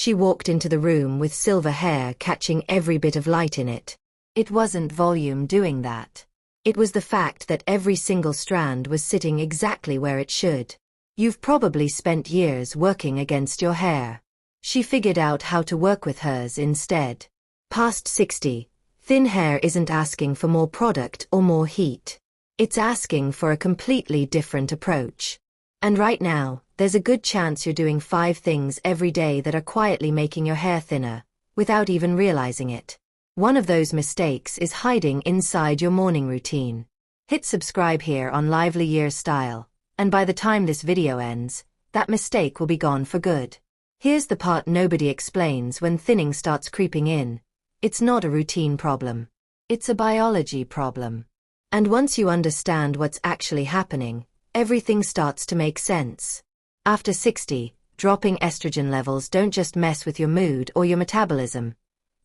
She walked into the room with silver hair catching every bit of light in it. It wasn't volume doing that. It was the fact that every single strand was sitting exactly where it should. You've probably spent years working against your hair. She figured out how to work with hers instead. Past 60, thin hair isn't asking for more product or more heat. It's asking for a completely different approach. And right now, there's a good chance you're doing 5 things every day that are quietly making your hair thinner, without even realizing it. One of those mistakes is hiding inside your morning routine. Hit subscribe here on Lively Year Style, and by the time this video ends, that mistake will be gone for good. Here's the part nobody explains when thinning starts creeping in. It's not a routine problem. It's a biology problem. And once you understand what's actually happening, everything starts to make sense. After 60, dropping estrogen levels don't just mess with your mood or your metabolism.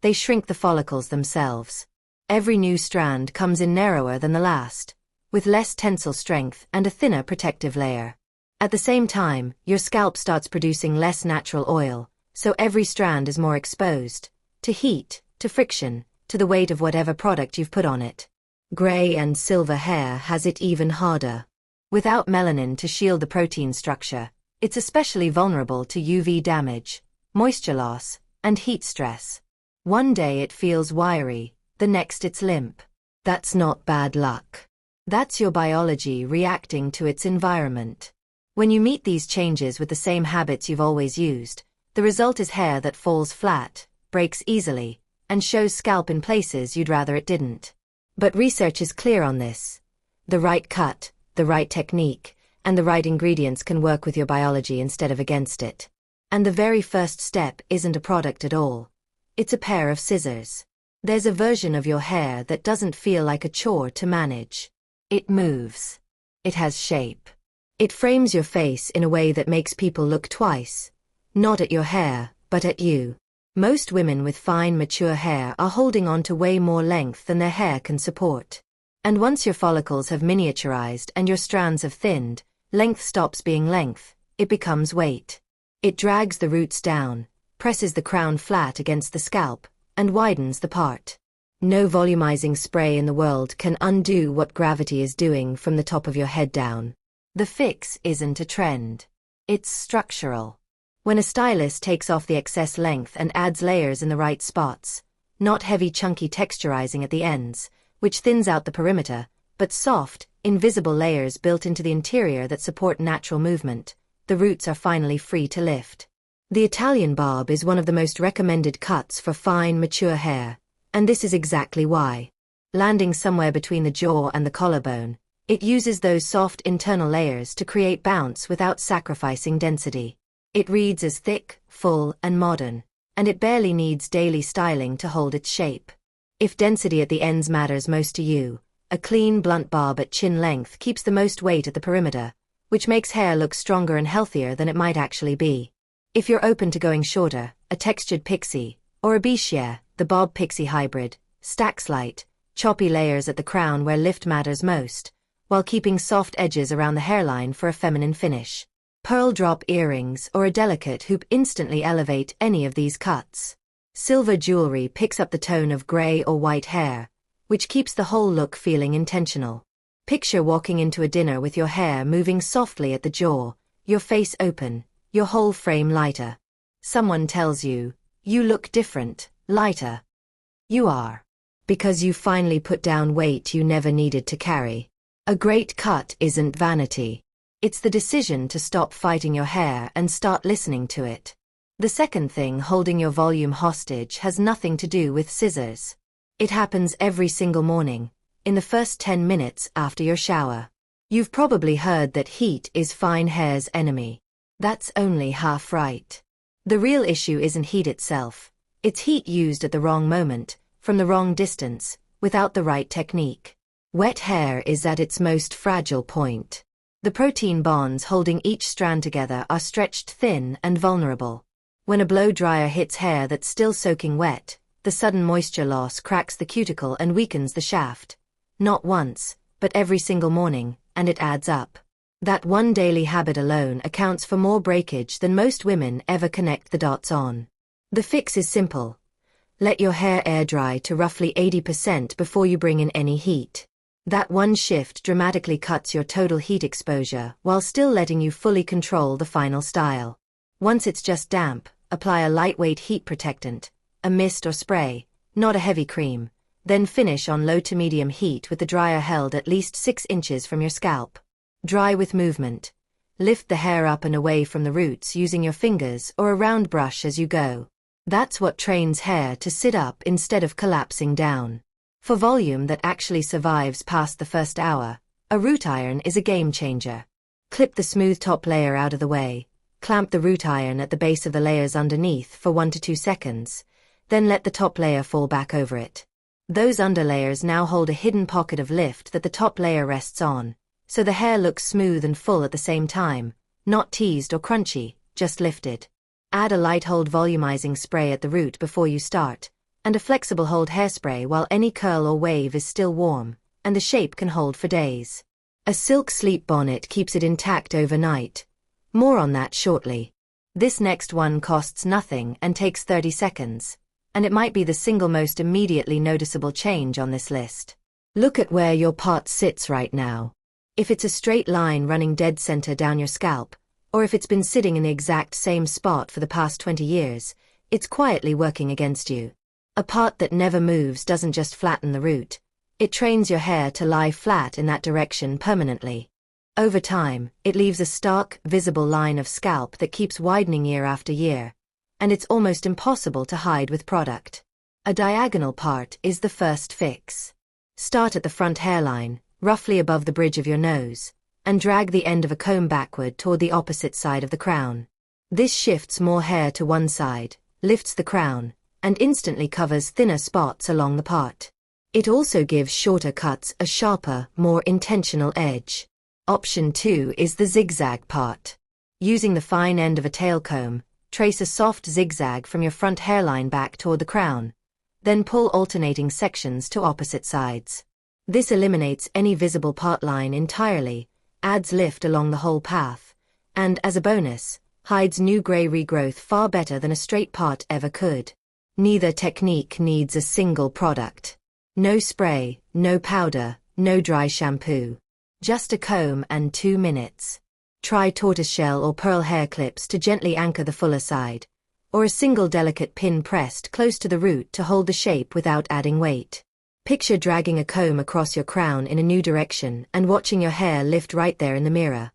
They shrink the follicles themselves. Every new strand comes in narrower than the last, with less tensile strength and a thinner protective layer. At the same time, your scalp starts producing less natural oil, so every strand is more exposed to heat, to friction, to the weight of whatever product you've put on it. Gray and silver hair has it even harder. Without melanin to shield the protein structure, it's especially vulnerable to UV damage, moisture loss, and heat stress. One day it feels wiry, the next it's limp. That's not bad luck. That's your biology reacting to its environment. When you meet these changes with the same habits you've always used, the result is hair that falls flat, breaks easily, and shows scalp in places you'd rather it didn't. But research is clear on this. The right cut, the right technique, and the right ingredients can work with your biology instead of against it. And the very first step isn't a product at all. It's a pair of scissors. There's a version of your hair that doesn't feel like a chore to manage. It moves. It has shape. It frames your face in a way that makes people look twice. Not at your hair, but at you. Most women with fine, mature hair are holding on to way more length than their hair can support. And once your follicles have miniaturized and your strands have thinned, length stops being length, it becomes weight. It drags the roots down, presses the crown flat against the scalp, and widens the part. No volumizing spray in the world can undo what gravity is doing from the top of your head down. The fix isn't a trend. It's structural. When a stylist takes off the excess length and adds layers in the right spots, not heavy chunky texturizing at the ends, which thins out the perimeter, but soft, invisible layers built into the interior that support natural movement, the roots are finally free to lift. The Italian bob is one of the most recommended cuts for fine, mature hair, and this is exactly why. Landing somewhere between the jaw and the collarbone, it uses those soft internal layers to create bounce without sacrificing density. It reads as thick, full, and modern, and it barely needs daily styling to hold its shape. If density at the ends matters most to you, a clean, blunt bob at chin length keeps the most weight at the perimeter, which makes hair look stronger and healthier than it might actually be. If you're open to going shorter, a textured pixie, or a bichette, the bob pixie hybrid, stacks light, choppy layers at the crown where lift matters most, while keeping soft edges around the hairline for a feminine finish. Pearl drop earrings or a delicate hoop instantly elevate any of these cuts. Silver jewelry picks up the tone of gray or white hair, which keeps the whole look feeling intentional. Picture walking into a dinner with your hair moving softly at the jaw, your face open, your whole frame lighter. Someone tells you, you look different, lighter. You are. Because you finally put down weight you never needed to carry. A great cut isn't vanity. It's the decision to stop fighting your hair and start listening to it. The second thing holding your volume hostage has nothing to do with scissors. It happens every single morning, in the first 10 minutes after your shower. You've probably heard that heat is fine hair's enemy. That's only half right. The real issue isn't heat itself. It's heat used at the wrong moment, from the wrong distance, without the right technique. Wet hair is at its most fragile point. The protein bonds holding each strand together are stretched thin and vulnerable. When a blow dryer hits hair that's still soaking wet, the sudden moisture loss cracks the cuticle and weakens the shaft. Not once, but every single morning, and it adds up. That one daily habit alone accounts for more breakage than most women ever connect the dots on. The fix is simple. Let your hair air dry to roughly 80% before you bring in any heat. That one shift dramatically cuts your total heat exposure while still letting you fully control the final style. Once it's just damp, apply a lightweight heat protectant, a mist or spray, not a heavy cream. Then finish on low to medium heat with the dryer held at least 6 inches from your scalp. Dry with movement. Lift the hair up and away from the roots using your fingers or a round brush as you go. That's what trains hair to sit up instead of collapsing down. For volume that actually survives past the first hour, a root iron is a game changer. Clip the smooth top layer out of the way, clamp the root iron at the base of the layers underneath for 1 to 2 seconds, then let the top layer fall back over it. Those underlayers now hold a hidden pocket of lift that the top layer rests on, so the hair looks smooth and full at the same time, not teased or crunchy, just lifted. Add a light hold volumizing spray at the root before you start, and a flexible hold hairspray while any curl or wave is still warm, and the shape can hold for days. A silk sleep bonnet keeps it intact overnight. More on that shortly. This next one costs nothing and takes 30 seconds. And it might be the single most immediately noticeable change on this list. Look at where your pot sits right now. If it's a straight line running dead center down your scalp, or if it's been sitting in the exact same spot for the past 20 years, it's quietly working against you. A pot that never moves doesn't just flatten the root, it trains your hair to lie flat in that direction permanently. Over time, it leaves a stark, visible line of scalp that keeps widening year after year. And it's almost impossible to hide with product. A diagonal part is the first fix. Start at the front hairline, roughly above the bridge of your nose, and drag the end of a comb backward toward the opposite side of the crown. This shifts more hair to one side, lifts the crown, and instantly covers thinner spots along the part. It also gives shorter cuts a sharper, more intentional edge. Option 2 is the zigzag part. Using the fine end of a tail comb, trace a soft zigzag from your front hairline back toward the crown, then pull alternating sections to opposite sides. This eliminates any visible part line entirely, adds lift along the whole path, and, as a bonus, hides new gray regrowth far better than a straight part ever could. Neither technique needs a single product. No spray, no powder, no dry shampoo. Just a comb and 2 minutes. Try tortoiseshell or pearl hair clips to gently anchor the fuller side, or a single delicate pin pressed close to the root to hold the shape without adding weight. Picture dragging a comb across your crown in a new direction and watching your hair lift right there in the mirror.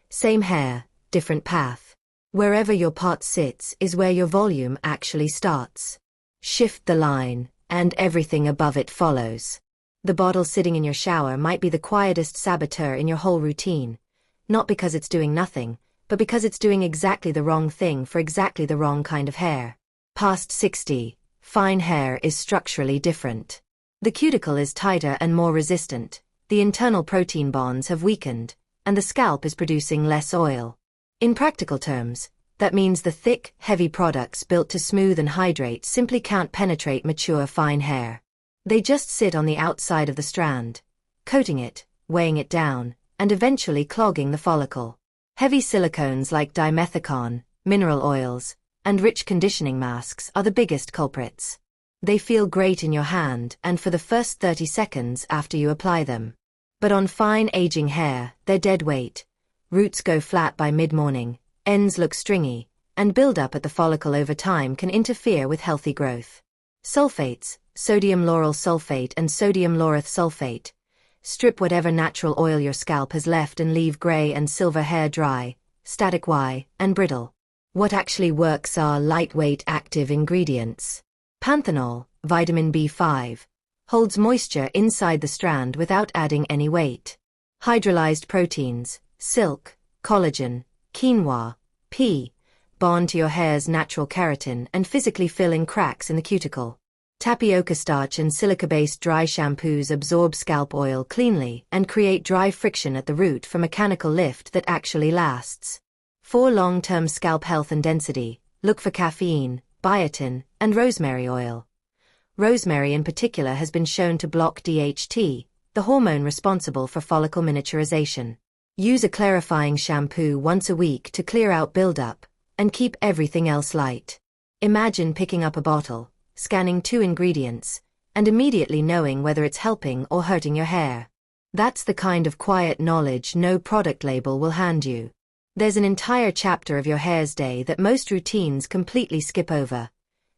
Same hair, different path. Wherever your pot sits is where your volume actually starts. Shift the line, and everything above it follows. The bottle sitting in your shower might be the quietest saboteur in your whole routine. Not because it's doing nothing, but because it's doing exactly the wrong thing for exactly the wrong kind of hair. Past 60, fine hair is structurally different. The cuticle is tighter and more resistant, the internal protein bonds have weakened, and the scalp is producing less oil. In practical terms, that means the thick, heavy products built to smooth and hydrate simply can't penetrate mature fine hair. They just sit on the outside of the strand, coating it, weighing it down, and eventually clogging the follicle. Heavy silicones like dimethicone, mineral oils, and rich conditioning masks are the biggest culprits. They feel great in your hand and for the first 30 seconds after you apply them. But on fine aging hair, they're dead weight. Roots go flat by mid-morning, ends look stringy, and buildup at the follicle over time can interfere with healthy growth. Sulfates, sodium lauryl sulfate and sodium laureth sulfate, strip whatever natural oil your scalp has left and leave gray and silver hair dry, static and brittle. What actually works are lightweight active ingredients. Panthenol, vitamin B5, holds moisture inside the strand without adding any weight. Hydrolyzed proteins, silk, collagen, quinoa, pea, bond to your hair's natural keratin and physically fill in cracks in the cuticle. Tapioca starch and silica-based dry shampoos absorb scalp oil cleanly and create dry friction at the root for mechanical lift that actually lasts. For long-term scalp health and density, look for caffeine, biotin, and rosemary oil. Rosemary in particular has been shown to block DHT, the hormone responsible for follicle miniaturization. Use a clarifying shampoo once a week to clear out buildup, and keep everything else light. Imagine picking up a bottle, scanning 2 ingredients, and immediately knowing whether it's helping or hurting your hair. That's the kind of quiet knowledge no product label will hand you. There's an entire chapter of your hair's day that most routines completely skip over.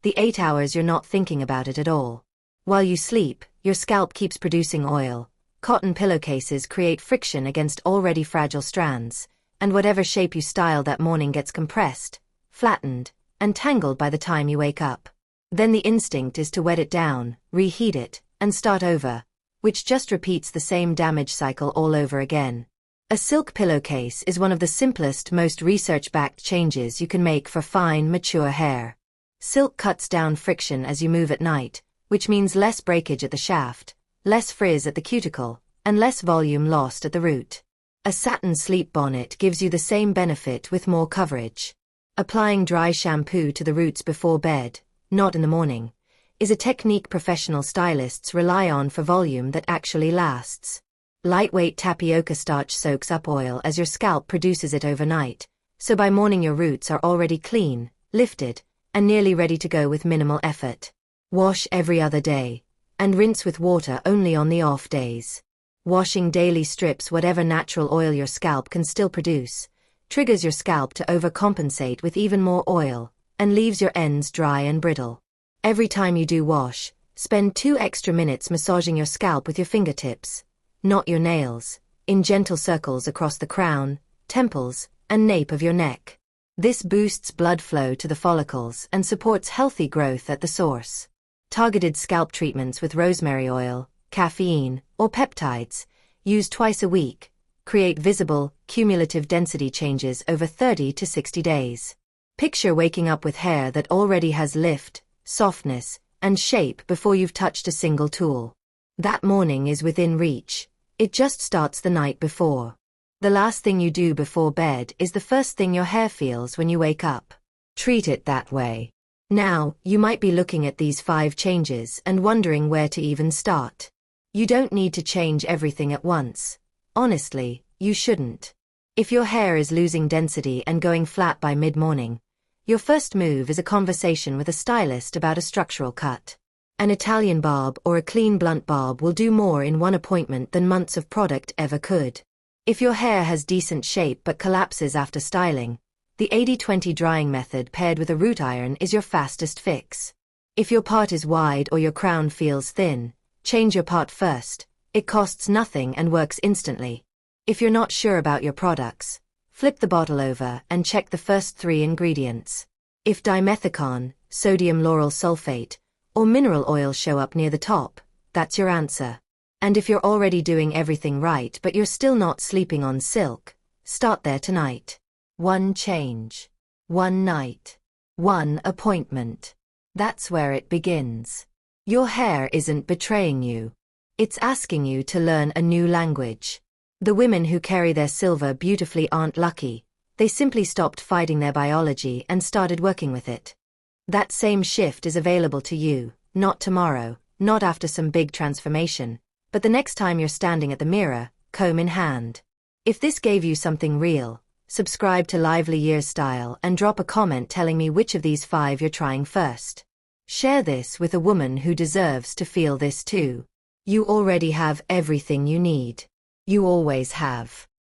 The 8 hours you're not thinking about it at all. While you sleep, your scalp keeps producing oil. Cotton pillowcases create friction against already fragile strands, and whatever shape you style that morning gets compressed, flattened, and tangled by the time you wake up. Then the instinct is to wet it down, reheat it, and start over, which just repeats the same damage cycle all over again. A silk pillowcase is one of the simplest, most research-backed changes you can make for fine, mature hair. Silk cuts down friction as you move at night, which means less breakage at the shaft, less frizz at the cuticle, and less volume lost at the root. A satin sleep bonnet gives you the same benefit with more coverage. Applying dry shampoo to the roots before bed, not in the morning, is a technique professional stylists rely on for volume that actually lasts. Lightweight tapioca starch soaks up oil as your scalp produces it overnight, so by morning your roots are already clean, lifted, and nearly ready to go with minimal effort. Wash every other day, and rinse with water only on the off days. Washing daily strips whatever natural oil your scalp can still produce, triggers your scalp to overcompensate with even more oil, and leaves your ends dry and brittle. Every time you do wash, spend 2 extra minutes massaging your scalp with your fingertips, not your nails, in gentle circles across the crown, temples, and nape of your neck. This boosts blood flow to the follicles and supports healthy growth at the source. Targeted scalp treatments with rosemary oil, caffeine, or peptides, used twice a week, create visible, cumulative density changes over 30 to 60 days. Picture waking up with hair that already has lift, softness, and shape before you've touched a single tool. That morning is within reach. It just starts the night before. The last thing you do before bed is the first thing your hair feels when you wake up. Treat it that way. Now, you might be looking at these 5 changes and wondering where to even start. You don't need to change everything at once. Honestly, you shouldn't. If your hair is losing density and going flat by mid-morning, your first move is a conversation with a stylist about a structural cut. An Italian barb or a clean blunt barb will do more in one appointment than months of product ever could. If your hair has decent shape but collapses after styling, the 80-20 drying method paired with a root iron is your fastest fix. If your part is wide or your crown feels thin, change your part first. It costs nothing and works instantly. If you're not sure about your products, flip the bottle over and check the first 3 ingredients. If dimethicone, sodium lauryl sulfate, or mineral oil show up near the top, that's your answer. And if you're already doing everything right but you're still not sleeping on silk, start there tonight. 1 change. 1 night. 1 appointment. That's where it begins. Your hair isn't betraying you. It's asking you to learn a new language. The women who carry their silver beautifully aren't lucky. They simply stopped fighting their biology and started working with it. That same shift is available to you, not tomorrow, not after some big transformation, but the next time you're standing at the mirror, comb in hand. If this gave you something real, subscribe to Lively Years Style and drop a comment telling me which of these 5 you're trying first. Share this with a woman who deserves to feel this too. You already have everything you need. You always have.